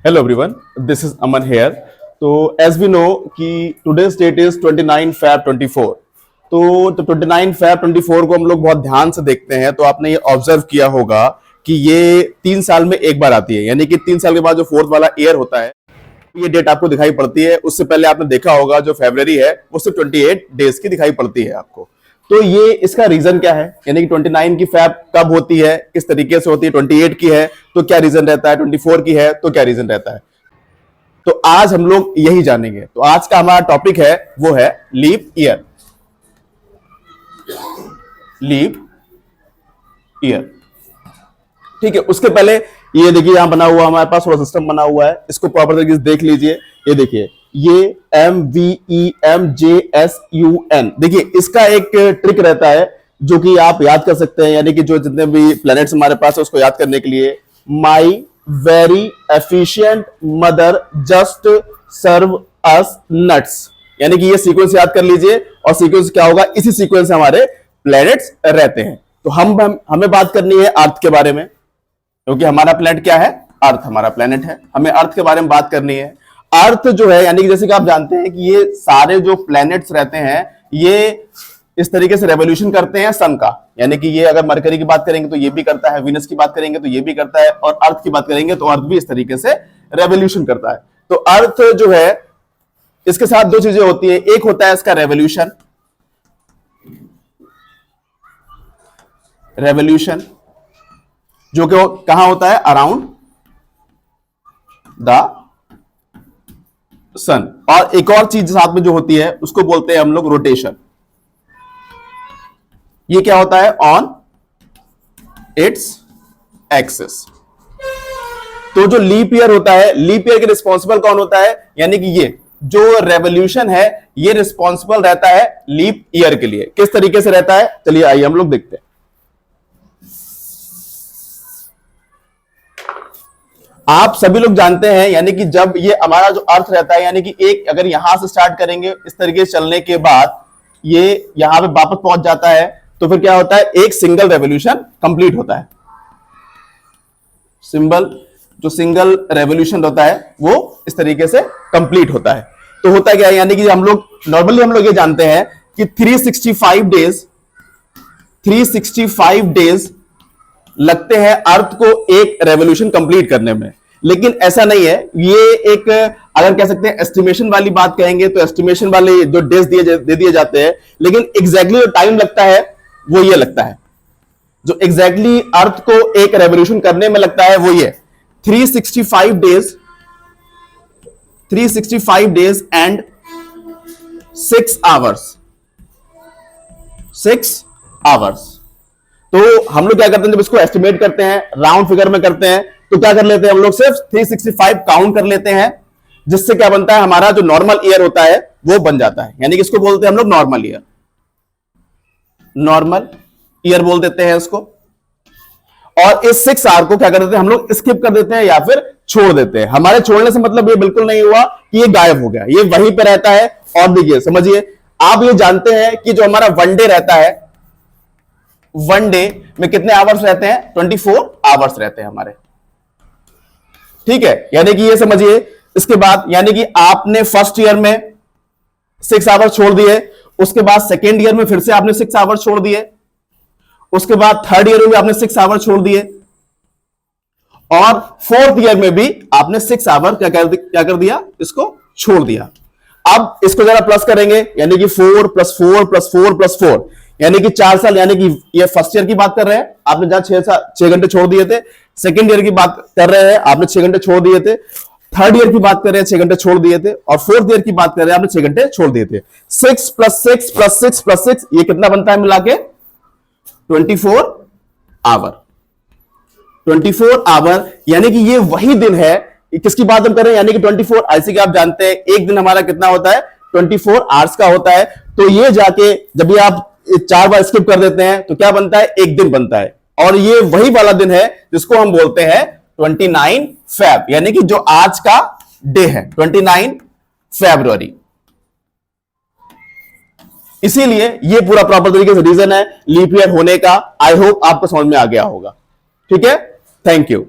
Hello everyone, this is Aman here. तो as we know कि today's date is 29 Feb 24. तो 29 Feb 24 को हम लोग बहुत ध्यान से देखते हैं, तो आपने ये ऑब्जर्व किया होगा कि ये 3 साल में एक बार आती है, यानी कि 3 साल के बाद जो फोर्थ वाला ईयर होता है ये डेट आपको दिखाई पड़ती है। उससे पहले आपने देखा होगा जो फरवरी है वो सिर्फ 28 डेज की दिखाई पड़ती है आपको। तो ये इसका रीजन क्या है, यानी कि 29 की फैब कब होती है, किस तरीके से होती है, 28 की है तो क्या रीजन रहता है, 24 की है तो क्या रीजन रहता है। तो आज हम लोग यही जानेंगे। तो आज का हमारा टॉपिक है वो है लीप ईयर। लीप ईयर, ठीक है। उसके पहले ये देखिए यहां बना हुआ हमारे पास थोड़ा सिस्टम बना हुआ है, इसको प्रॉपर तरीके से देख लीजिए। ये देखिए ये MEMJSUN, देखिए इसका एक ट्रिक रहता है जो कि आप याद कर सकते हैं, यानी कि जो जितने भी प्लैनेट्स हमारे पास है उसको याद करने के लिए my very efficient mother just serve us nuts, यानी कि ये सीक्वेंस याद कर लीजिए। और सीक्वेंस क्या होगा, इसी सीक्वेंस से हमारे प्लैनेट्स रहते हैं। तो हमें बात करनी है अर्थ के बारे में, क्योंकि हमारा प्लैनेट क्या है, अर्थ हमारा प्लैनेट है। हमें अर्थ के बारे में बात करनी है। अर्थ जो है, यानी कि जैसे कि आप जानते हैं कि ये सारे जो प्लैनेट्स रहते हैं ये इस तरीके से रेवोल्यूशन करते हैं सन का, यानी कि ये अगर मरकरी की बात करेंगे तो ये भी करता है, वीनस की बात करेंगे तो ये भी करता है, और अर्थ की बात करेंगे तो अर्थ भी इस तरीके से रेवोल्यूशन करता है। तो अर्थ जो है इसके साथ दो चीजें होती है, एक होता है इसका रेवोल्यूशन, रेवोल्यूशन जो कि कहां होता है, अराउंड द सन। और एक और चीज साथ में जो होती है उसको बोलते हैं हम लोग रोटेशन। ये क्या होता है, ऑन इट्स एक्सिस। तो जो लीप ईयर होता है, लीप ईयर के रिस्पॉन्सिबल कौन होता है, यानी कि ये जो रेवोल्यूशन है ये रिस्पॉन्सिबल रहता है लीप ईयर के लिए। किस तरीके से रहता है, चलिए आइए हम लोग देखते हैं। आप सभी लोग जानते हैं, यानी कि जब ये हमारा जो अर्थ रहता है, यानी कि एक अगर यहां से स्टार्ट करेंगे इस तरीके से चलने के बाद ये यहां पे वापस पहुंच जाता है, तो फिर क्या होता है, एक सिंगल रेवोल्यूशन कंप्लीट होता है। जो सिंगल रेवोल्यूशन होता है वो इस तरीके से कंप्लीट होता है। तो होता क्या है, यानी कि हम लोग नॉर्मली ये जानते हैं कि 365 डेज लगते हैं अर्थ को एक रेवोल्यूशन कंप्लीट करने में। लेकिन ऐसा नहीं है, ये एक अगर कह सकते हैं एस्टिमेशन वाली बात कहेंगे तो एस्टिमेशन वाले जो डेज दे दिए जाते हैं, लेकिन एग्जैक्टली जो टाइम लगता है वो ये लगता है, जो एग्जैक्टली अर्थ को एक रेवोल्यूशन करने में लगता है वो ये 365 डेज एंड 6 आवर्स। तो हम लोग क्या करते हैं, जब इसको एस्टिमेट करते हैं राउंड फिगर में करते हैं तो क्या कर लेते हैं हम लोग, सिर्फ 365 काउंट कर लेते हैं, जिससे क्या बनता है, हमारा जो नॉर्मल ईयर होता है वो बन जाता है। यानी कि इसको बोलते हैं हम लोग नॉर्मल ईयर बोल देते हैं इसको। और इस 6 आवर को क्या कर देते हैं हम लोग, स्किप कर देते हैं या फिर छोड़ देते हैं। हमारे छोड़ने से मतलब ये बिल्कुल नहीं हुआ कि ये गायब हो गया, ये वहीं पे रहता है। और देखिए समझिए, आप ये जानते हैं कि जो हमारा वन डे रहता है, वन डे में कितने आवर्स रहते हैं, 24 आवर्स रहते हैं हमारे, ठीक है। यानी कि ये समझिए, इसके बाद यानी कि आपने फर्स्ट ईयर में 6 आवर्स छोड़ दिए, उसके बाद सेकेंड ईयर में फिर से आपने 6 आवर्स छोड़ दिए, उसके बाद थर्ड ईयर में भी आपने 6 आवर्स छोड़ दिए, और फोर्थ ईयर में भी आपने 6 आवर क्या कर दिया, इसको छोड़ दिया। अब इसको जरा प्लस करेंगे, यानी कि 4 + 4 + 4 + 4, यानी कि 4 साल, यानी कि ये फर्स्ट ईयर की बात कर रहे हैं, आपने जहां 6 घंटे छोड़ दिए थे। सेकंड ईयर की बात कर रहे हैं, आपने 6 घंटे छोड़ दिए थे। थर्ड ईयर की बात कर रहे हैं, 6 घंटे छोड़ दिए थे। और फोर्थ ईयर की बात कर रहे हैं, आपने 6 घंटे छोड़ दिए थे। 6 + 6 + 6 + 6, ये कितना बनता है मिला के, 24 आवर। 24 आवर, यानी कि ये वही दिन है, किसकी बात हम कर रहे हैं, यानी कि 24। ऐसे कि आप जानते हैं एक दिन हमारा कितना होता है, 24 आवर्स का होता है। तो ये जाके जब ये आप 4 बार स्किप कर देते हैं तो क्या बनता है, एक दिन बनता है। और ये वही वाला दिन है जिसको हम बोलते हैं 29 फेब, यानी कि जो आज का डे है 29 फरवरी। इसीलिए ये पूरा प्रॉपर तरीके से रीजन है लीप ईयर होने का। आई होप आपको समझ में आ गया होगा। ठीक है, थैंक यू।